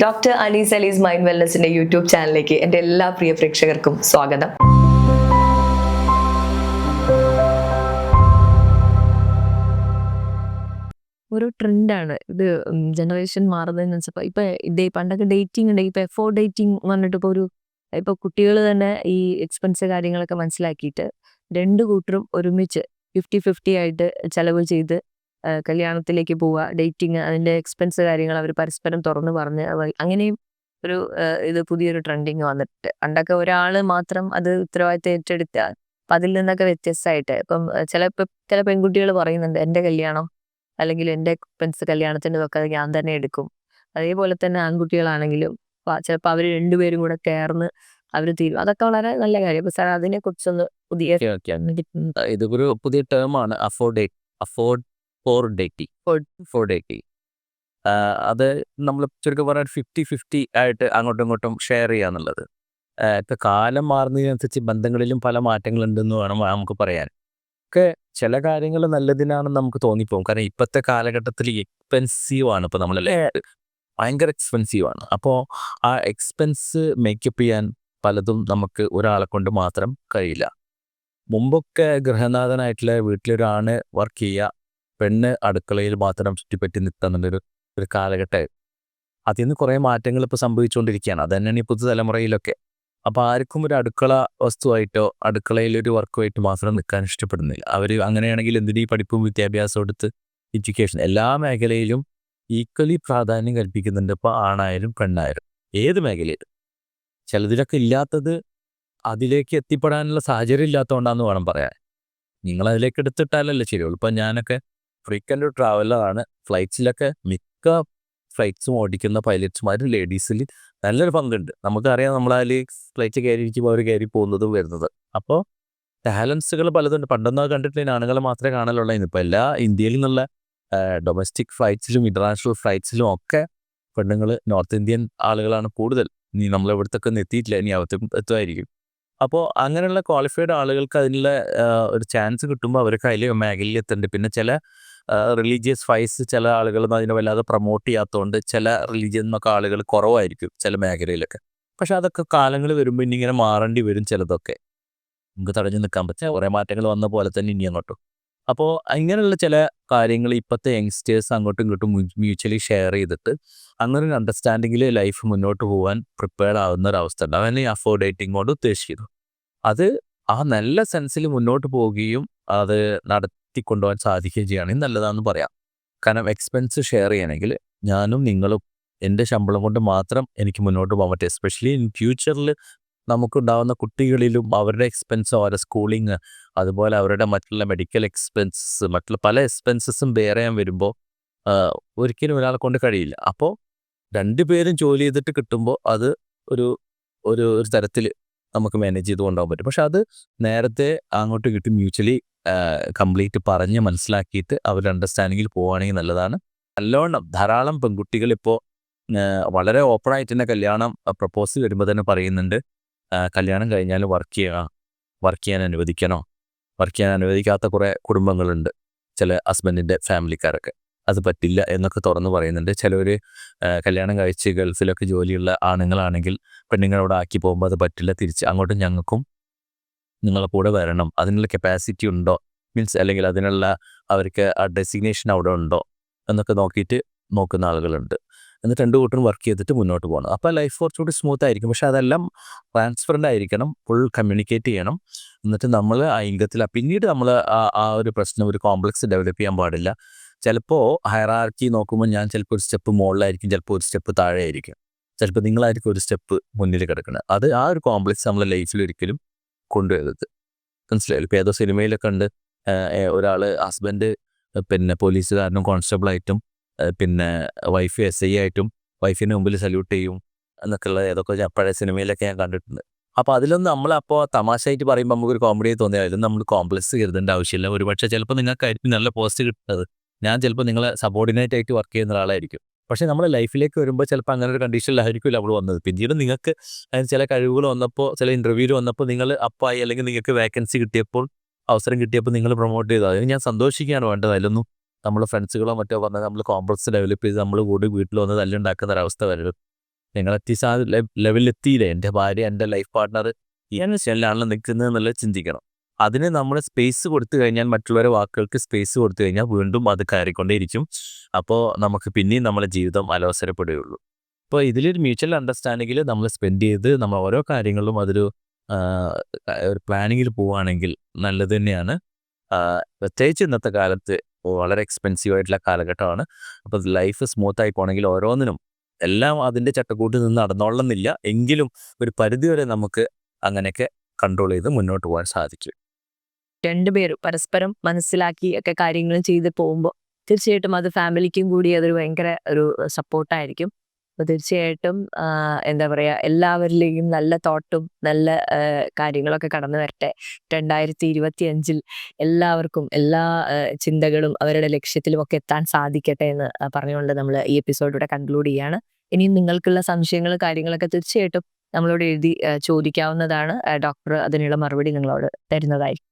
Doctor Anees Ali's mind വെൽനസിന്റെ YouTube ചാനലിലേക്ക് എൻ്റെ എല്ലാ പ്രിയ പ്രേക്ഷകർക്കും സ്വാഗതം. ഒരു ട്രെൻഡാണ് ഇത്. ജനറേഷൻ മാറുന്നതിനനുസരിച്ച് ഇപ്പൊ പണ്ടൊക്കെ ഡേറ്റിംഗ് ഉണ്ട്, ഇപ്പൊ എഫോർട്ട് ഡേറ്റിംഗ് എന്ന് പറഞ്ഞിട്ട് ഇപ്പൊ കുട്ടികൾ തന്നെ ഈ എക്സ്പെൻസ് കാര്യങ്ങളൊക്കെ മനസ്സിലാക്കിയിട്ട് രണ്ടു കൂട്ടരും ഒരുമിച്ച് 50-50 ആയിട്ട് ചെലവ് ചെയ്ത് കല്യാണത്തിലേക്ക് പോവുക. ഡേറ്റിംഗ് അതിന്റെ എക്സ്പെൻസ് കാര്യങ്ങൾ അവർ പരസ്പരം തുറന്നു പറഞ്ഞ് അങ്ങനെയും ഒരു ഇത് പുതിയൊരു ട്രെൻഡിങ് വന്നിട്ട്. പണ്ടൊക്കെ ഒരാള് മാത്രം അത് ഉത്തരവാദിത്തം ഏറ്റെടുത്ത അപ്പൊ അതിൽ നിന്നൊക്കെ വ്യത്യസ്തമായിട്ട് ഇപ്പം ചില പെൺകുട്ടികൾ പറയുന്നുണ്ട്, എന്റെ കല്യാണം അല്ലെങ്കിൽ എൻ്റെ എക്സ്പെൻസ് കല്യാണത്തിന് ഒക്കെ ഞാൻ തന്നെ എടുക്കും. അതേപോലെ തന്നെ ആൺകുട്ടികളാണെങ്കിലും ചിലപ്പോൾ അവർ രണ്ടുപേരും കൂടെ ചേർന്ന് അവർ തീരും. അതൊക്കെ വളരെ നല്ല കാര്യം. അപ്പൊ സാർ അതിനെ കുറിച്ചൊന്ന് പുതിയ ഓക്കെ ഓക്കെ ഇതൊരു പുതിയ ടേമാണ് അഫോർഡ് ഫോർ ഡേറ്റിംഗ്. അത് നമ്മൾ ചുരുക്കം പറഞ്ഞാൽ 50-50 ആയിട്ട് അങ്ങോട്ടും ഇങ്ങോട്ടും ഷെയർ ചെയ്യാന്നുള്ളത്. ഇപ്പൊ കാലം മാറുന്നതിനനുസരിച്ച് ബന്ധങ്ങളിലും പല മാറ്റങ്ങളുണ്ടെന്ന് വേണം നമുക്ക് പറയാൻ. ഒക്കെ ചില കാര്യങ്ങൾ നല്ലതിനാണെന്ന് നമുക്ക് തോന്നിപ്പോകും. കാരണം ഇപ്പോഴത്തെ കാലഘട്ടത്തിൽ എക്സ്പെൻസീവ് ആണ്. ഇപ്പോൾ നമ്മളല്ലേ ഭയങ്കര എക്സ്പെൻസീവ് ആണ്. അപ്പോൾ ആ എക്സ്പെൻസ് മേക്കപ്പ് ചെയ്യാൻ പലതും നമുക്ക് ഒരാളെ കൊണ്ട് മാത്രം കഴിയില്ല. മുമ്പൊക്കെ ഗൃഹനാഥനായിട്ടുള്ള വീട്ടിലൊരാണ് വർക്ക് ചെയ്യുക, പെണ്ണ് അടുക്കളയിൽ മാത്രം ചുറ്റിപ്പറ്റി നിൽക്കുന്നുള്ളൊരു കാലഘട്ടമായിരുന്നു. അതിൽ നിന്ന് കുറേ മാറ്റങ്ങൾ ഇപ്പോൾ സംഭവിച്ചുകൊണ്ടിരിക്കുകയാണ്. അത് തന്നെയാണ് ഈ പുതുതലമുറയിലൊക്കെ. അപ്പോൾ ആർക്കും ഒരു അടുക്കള വസ്തുവായിട്ടോ അടുക്കളയിലൊരു വർക്കുമായിട്ട് മാത്രം നിൽക്കാൻ ഇഷ്ടപ്പെടുന്നില്ല. അവർ അങ്ങനെയാണെങ്കിൽ എന്തിനീ പഠിപ്പും വിദ്യാഭ്യാസം എടുത്ത് എഡ്യൂക്കേഷൻ എല്ലാ മേഖലയിലും ഈക്വലി പ്രാധാന്യം കൽപ്പിക്കുന്നുണ്ട്. ഇപ്പോൾ ആണായാലും പെണ്ണായാലും ഏത് മേഖലയിലും. ചിലതിലൊക്കെ ഇല്ലാത്തത് അതിലേക്ക് എത്തിപ്പെടാനുള്ള സാഹചര്യം ഇല്ലാത്തതുകൊണ്ടാണെന്ന് വേണം പറയാൻ. നിങ്ങളതിലേക്ക് എടുത്തിട്ടാലല്ലേ ശരിയുള്ളൂ. ഇപ്പം ഞാനൊക്കെ ഫ്രീക്വൻ്റ് ട്രാവലറാണ്. ഫ്ലൈറ്റ്സിലൊക്കെ മിക്ക ഫ്ലൈറ്റ്സും ഓടിക്കുന്ന പൈലറ്റ്സുമാരും ലേഡീസിൽ നല്ലൊരു പങ്കുണ്ട്. നമുക്കറിയാം, നമ്മളതിൽ ഫ്ലൈറ്റ് കയറിയിരിക്കുമ്പോൾ അവർ കയറി പോകുന്നതും വരുന്നത്. അപ്പോൾ ടാലൻസുകൾ പലതുണ്ട്. പണ്ടൊന്നും അത് കണ്ടിട്ടില്ല, ആണുങ്ങളെ മാത്രമേ കാണലുള്ളൂ. ഇപ്പോൾ എല്ലാ ഇന്ത്യയിൽ നിന്നുള്ള ഡൊമസ്റ്റിക് ഫ്ലൈറ്റ്സിലും ഇൻ്റർനാഷണൽ ഫ്ലൈറ്റ്സിലും ഒക്കെ പെണ്ണുങ്ങൾ, നോർത്ത് ഇന്ത്യൻ ആളുകളാണ് കൂടുതൽ. ഇനി നമ്മളിവിടത്തൊക്കെ എത്തിയിട്ടില്ല, ഇനി എത്തുമായിരിക്കും. അപ്പോൾ അങ്ങനെയുള്ള ക്വാളിഫൈഡ് ആളുകൾക്ക് അതിനുള്ള ഒരു ചാൻസ് കിട്ടുമ്പോൾ അവർക്ക് അതിൽ മേഖലയിൽ എത്തുന്നുണ്ട്. പിന്നെ ചില റിലീജിയസ് ഫൈസ് ചില ആളുകളൊന്നും അതിനെ വല്ലാതെ പ്രൊമോട്ട് ചെയ്യാത്തതുകൊണ്ട് ചില റിലീജിയൻ എന്നൊക്കെ ആളുകൾ കുറവായിരിക്കും ചില മേഖലയിലൊക്കെ. പക്ഷെ അതൊക്കെ കാലങ്ങൾ വരുമ്പോൾ ഇനി ഇങ്ങനെ മാറേണ്ടി വരും. ചിലതൊക്കെ നമുക്ക് തടഞ്ഞു നിൽക്കാൻ പറ്റുക കുറേ മാറ്റങ്ങൾ വന്ന പോലെ തന്നെ ഇനി അങ്ങോട്ടും. അപ്പോൾ ഇങ്ങനെയുള്ള ചില കാര്യങ്ങൾ ഇപ്പോഴത്തെ യങ്സ്റ്റേഴ്സ് അങ്ങോട്ടും ഇങ്ങോട്ടും മ്യൂച്വലി ഷെയർ ചെയ്തിട്ട് അങ്ങനെ ഒരു അണ്ടർസ്റ്റാൻഡിങ്ങിൽ ലൈഫ് മുന്നോട്ട് പോകാൻ പ്രിപ്പയർഡ് ആവുന്ന ഒരു അവസ്ഥ ഉണ്ട്. അവനെ അഫോർഡ് ഡേറ്റിംഗ് കൊണ്ട് ഉദ്ദേശിക്കുന്നു. അത് ആ നല്ല സെൻസിൽ മുന്നോട്ട് പോവുകയും അത് നടത്തിക്കൊണ്ടുപോകാൻ സാധിക്കുകയും ചെയ്യുകയാണെങ്കിൽ നല്ലതാണെന്ന് പറയാം. കാരണം എക്സ്പെൻസ് ഷെയർ ചെയ്യണമെങ്കിൽ ഞാനും നിങ്ങളും എൻ്റെ ശമ്പളം കൊണ്ട് മാത്രം എനിക്ക് മുന്നോട്ട് പോകാൻ പറ്റും. എസ്പെഷ്യലി ഇൻ ഫ്യൂച്ചറിൽ നമുക്കുണ്ടാകുന്ന കുട്ടികളിലും അവരുടെ എക്സ്പെൻസ്, അവരുടെ സ്കൂളിങ്, അതുപോലെ അവരുടെ മറ്റുള്ള മെഡിക്കൽ എക്സ്പെൻസസ്, മറ്റുള്ള പല എക്സ്പെൻസസും ബെയർ ചെയ്യാൻ വരുമ്പോൾ ഒരിക്കലും ഒരാളെ കൊണ്ട് കഴിയില്ല. അപ്പോൾ രണ്ടുപേരും ജോലി ചെയ്തിട്ട് കിട്ടുമ്പോൾ അത് ഒരു ഒരു തരത്തിൽ നമുക്ക് മാനേജ് ചെയ്ത് കൊണ്ടുപോകാൻ പറ്റും. പക്ഷെ അത് നേരത്തെ അങ്ങോട്ട് കിട്ടി മ്യൂച്വലി കംപ്ലീറ്റ് പറഞ്ഞ് മനസ്സിലാക്കിയിട്ട് അവരുടെ അണ്ടർസ്റ്റാൻഡിങ്ങിൽ പോവുകയാണെങ്കിൽ നല്ലതാണ്. നല്ലോണം ധാരാളം പെൺകുട്ടികൾ ഇപ്പോൾ വളരെ ഓപ്പണായിട്ട് തന്നെ കല്യാണം പ്രപ്പോസ് വരുമ്പോൾ തന്നെ പറയുന്നുണ്ട്, കല്യാണം കഴിഞ്ഞാൽ വർക്ക് ചെയ്യാൻ അനുവദിക്കണോ. വർക്ക് ചെയ്യാൻ അനുവദിക്കാത്ത കുറേ കുടുംബങ്ങളുണ്ട്. ചില ഹസ്ബൻഡിൻ്റെ ഫാമിലിക്കാരൊക്കെ അത് പറ്റില്ല എന്നൊക്കെ തുറന്ന് പറയുന്നുണ്ട്. ചിലവർ കല്യാണം കഴിച്ച് ഗൾഫിലൊക്കെ ജോലിയുള്ള ആണുങ്ങളാണെങ്കിൽ പെണ്ണുങ്ങളവിടെ ആക്കി പോകുമ്പോൾ അത് പറ്റില്ല, തിരിച്ച് അങ്ങോട്ടും ഞങ്ങൾക്കും നിങ്ങളെ കൂടെ വരണം, അതിനുള്ള കപ്പാസിറ്റി ഉണ്ടോ, മീൻസ് അല്ലെങ്കിൽ അതിനുള്ള അവർക്ക് ആ ഡെസിഗ്നേഷൻ അവിടെ ഉണ്ടോ എന്നൊക്കെ നോക്കുന്ന ആളുകളുണ്ട്. എന്നിട്ട് രണ്ടു കൂട്ടരും വർക്ക് ചെയ്തിട്ട് മുന്നോട്ട് പോകണം. അപ്പോൾ ലൈഫ് കുറച്ചുകൂടി സ്മൂത്ത് ആയിരിക്കും. പക്ഷെ അതെല്ലാം ട്രാൻസ്പെറൻ്റ് ആയിരിക്കണം, ഫുൾ കമ്മ്യൂണിക്കേറ്റ് ചെയ്യണം. എന്നിട്ട് നമ്മൾ ആ ഇംഗത്തിൽ പിന്നീട് നമ്മൾ ആ ഒരു പ്രശ്നം, ഒരു കോംപ്ലക്സ് ഡെവലപ്പ് ചെയ്യാൻ പാടില്ല. ചിലപ്പോൾ ഹയറാർക്കി നോക്കുമ്പോൾ ഞാൻ ചിലപ്പോൾ ഒരു സ്റ്റെപ്പ് മുകളിലായിരിക്കും, ചിലപ്പോൾ ഒരു സ്റ്റെപ്പ് താഴെ ആയിരിക്കും, ചിലപ്പോൾ നിങ്ങളായിരിക്കും ഒരു സ്റ്റെപ്പ് മുന്നിൽ കിടക്കുന്നത്. അത് ആ ഒരു കോംപ്ലക്സ് നമ്മളെ ലൈഫിൽ ഒരിക്കലും കൊണ്ടുവരരുത്. മനസ്സിലായാലും ഇപ്പോൾ ഏതോ സിനിമയിലൊക്കെ ഉണ്ട്, ഒരാൾ ഹസ്ബൻഡ് പിന്നെ പോലീസുകാരനും കോൺസ്റ്റബിളായിട്ടും പിന്നെ വൈഫ് SI ആയിട്ടും വൈഫിന് മുമ്പിൽ സല്യൂട്ട് ചെയ്യും എന്നൊക്കെയുള്ള ഏതൊക്കെ പഴയ സിനിമയിലൊക്കെ ഞാൻ കണ്ടിട്ടുണ്ട്. അപ്പോൾ അതിലൊന്നും നമ്മളപ്പോൾ തമാശയായിട്ട് പറയുമ്പോൾ നമുക്കൊരു കോമഡി തോന്നിയാൽ അതിലും നമ്മൾ കോംപ്ലക്സ് കരുതേണ്ട ആവശ്യമില്ല. ഒരുപക്ഷെ ചിലപ്പോൾ നിങ്ങൾക്കായിരിക്കും നല്ല പോസ്റ്റ് കിട്ടുന്നത്, ഞാൻ ചിലപ്പോൾ നിങ്ങളെ സബോർഡിനേറ്റ് ആയിട്ട് വർക്ക് ചെയ്യുന്ന ഒരാളായിരിക്കും. പക്ഷേ നമ്മുടെ ലൈഫിലേക്ക് വരുമ്പോൾ ചിലപ്പോൾ അങ്ങനെ ഒരു കണ്ടീഷനിലായിരിക്കില്ല അവൾ വന്നത്. പിന്നീട് നിങ്ങൾക്ക് അതിന് ചില കഴിവുകൾ വന്നപ്പോൾ, ചില ഇൻ്റർവ്യൂവിൽ വന്നപ്പോൾ നിങ്ങൾ അപ്പായി, അല്ലെങ്കിൽ നിങ്ങൾക്ക് വേക്കൻസി കിട്ടിയപ്പോൾ, അവസരം കിട്ടിയപ്പോൾ നിങ്ങൾ പ്രൊമോട്ട് ചെയ്തു. അതിന് ഞാൻ സന്തോഷിക്കുകയാണ് വേണ്ടത്. അതിലൊന്നും നമ്മൾ ഫ്രണ്ട്സുകളോ മറ്റോ പറഞ്ഞാൽ നമ്മൾ കോംപ്ലക്സ് ഡെവലപ്പ് ചെയ്ത് നമ്മൾ കൂടി വീട്ടിൽ വന്ന് തല്ലുണ്ടാക്കുന്ന ഒരവസ്ഥ വരരുത്. നിങ്ങൾ അറ്റ്ലീസ്റ്റ് ആ ലെവലിൽ എത്തിയില്ലേ, എൻ്റെ ഭാര്യ എൻ്റെ ലൈഫ് പാർട്ട്ണർ ഈ പൊസിഷനിലാണല്ലോ നിൽക്കുന്നത് എന്നുള്ളത് ചിന്തിക്കണം. അതിന് നമ്മൾ സ്പേസ് കൊടുത്തു കഴിഞ്ഞാൽ, മറ്റുള്ളവരുടെ വാക്കുകൾക്ക് സ്പേസ് കൊടുത്തു കഴിഞ്ഞാൽ വീണ്ടും അത് കയറിക്കൊണ്ടേയിരിക്കും. അപ്പോൾ നമുക്ക് പിന്നെയും നമ്മുടെ ജീവിതം അലോസരപ്പെടുകയുള്ളൂ. അപ്പോൾ ഇതിലൊരു മ്യൂച്വൽ അണ്ടർസ്റ്റാൻഡിങ്ങിൽ നമ്മൾ സ്പെൻഡ് ചെയ്ത് നമ്മൾ ഓരോ കാര്യങ്ങളിലും അതൊരു ഒരു പ്ലാനിങ്ങിൽ പോവുകയാണെങ്കിൽ നല്ലത് തന്നെയാണ്. പ്രത്യേകിച്ച് ഇന്നത്തെ കാലത്ത് വളരെ എക്സ്പെൻസീവ് ആയിട്ടുള്ള കാലഘട്ടമാണ്. അപ്പോൾ ലൈഫ് സ്മൂത്തായി പോകണമെങ്കിൽ ഓരോന്നിനും എല്ലാം അതിൻ്റെ ചട്ടക്കൂട്ടിൽ നിന്ന് നടന്നോളണമെന്നില്ല, എങ്കിലും ഒരു പരിധിവരെ നമുക്ക് അങ്ങനെയൊക്കെ കൺട്രോൾ ചെയ്ത് മുന്നോട്ട് പോകാൻ സാധിക്കും. രണ്ടുപേരും പരസ്പരം മനസ്സിലാക്കി ഒക്കെ കാര്യങ്ങൾ ചെയ്ത് പോകുമ്പോൾ തീർച്ചയായിട്ടും അത് ഫാമിലിക്കും കൂടി അതൊരു ഭയങ്കര ഒരു സപ്പോർട്ടായിരിക്കും. അപ്പോൾ തീർച്ചയായിട്ടും എന്താ പറയുക, എല്ലാവരിലെയും നല്ല തോട്ടും നല്ല കാര്യങ്ങളൊക്കെ കടന്നു വരട്ടെ. 2025 എല്ലാവർക്കും എല്ലാ ചിന്തകളും അവരുടെ ലക്ഷ്യത്തിലും ഒക്കെ എത്താൻ സാധിക്കട്ടെ എന്ന് പറഞ്ഞുകൊണ്ട് നമ്മൾ ഈ എപ്പിസോഡിലൂടെ കൺക്ലൂഡ് ചെയ്യാണ്. ഇനിയും നിങ്ങൾക്കുള്ള സംശയങ്ങൾ കാര്യങ്ങളൊക്കെ തീർച്ചയായിട്ടും നമ്മളോട് എഴുതി ചോദിക്കാവുന്നതാണ്. ഡോക്ടർ അതിനുള്ള മറുപടി നിങ്ങളോട് തരുന്നതായിരിക്കും.